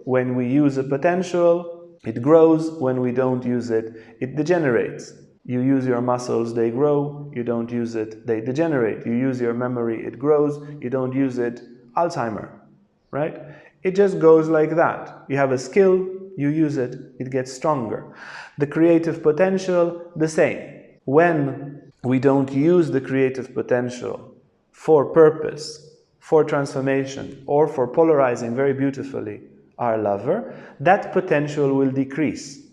When we use a potential, it grows. When we don't use it, it degenerates. You use your muscles, they grow. You don't use it, they degenerate. You use your memory, it grows. You don't use it, Alzheimer, right? It just goes like that. You have a skill, you use it, it gets stronger. The creative potential, the same. When we don't use the creative potential for purpose, for transformation, or for polarizing very beautifully our lover, that potential will decrease.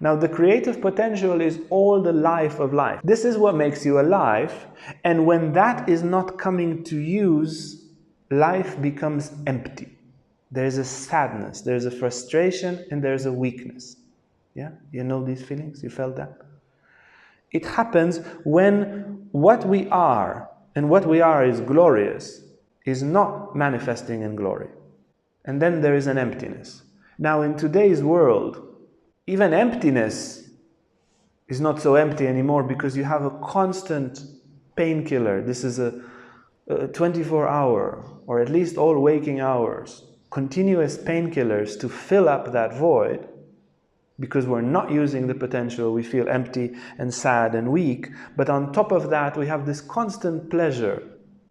Now, the creative potential is all the life of life. This is what makes you alive, and when that is not coming to use, life becomes empty. There's a sadness, there's a frustration, and there's a weakness. Yeah? You know these feelings? You felt that? It happens when what we are, and what we are is glorious, is not manifesting in glory. And then there is an emptiness. Now, in today's world, even emptiness is not so empty anymore because you have a constant painkiller. This is a 24-hour, or at least all waking hours, continuous painkillers to fill up that void. Because we're not using the potential, we feel empty and sad and weak. But on top of that, we have this constant pleasure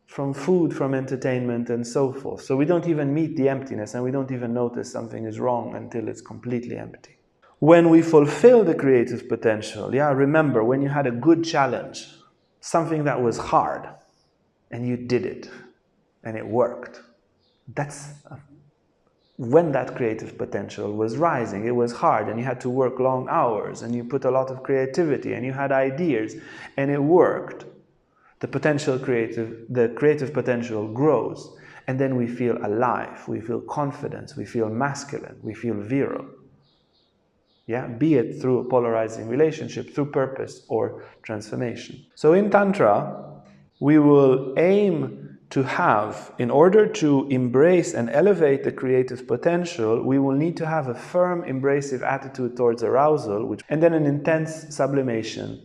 from food, from entertainment, and so forth. So we don't even meet the emptiness, and we don't even notice something is wrong until it's completely empty. When we fulfill the creative potential, remember when you had a good challenge, something that was hard, and you did it, and it worked. That's when that creative potential was rising. It was hard, and you had to work long hours, and you put a lot of creativity, and you had ideas, and it worked. The creative potential grows, and then we feel alive, we feel confidence, we feel masculine, we feel virile. Yeah, be it through a polarizing relationship, through purpose or transformation. So in Tantra, we will aim to have, in order to embrace and elevate the creative potential, we will need to have a firm, embracive attitude towards arousal, and then an intense sublimation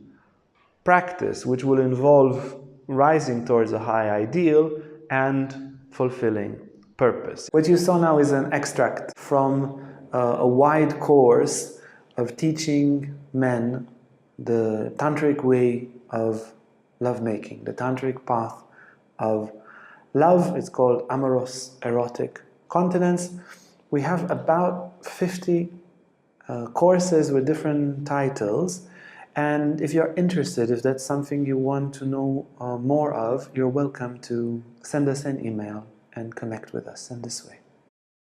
practice, which will involve rising towards a high ideal and fulfilling purpose. What you saw now is an extract from a wide course of teaching men the Tantric way of lovemaking, the Tantric path of love. It's called Amorous Erotic Continence. We have about 50 courses with different titles, and if you're interested, if that's something you want to know more of, you're welcome to send us an email and connect with us in this way.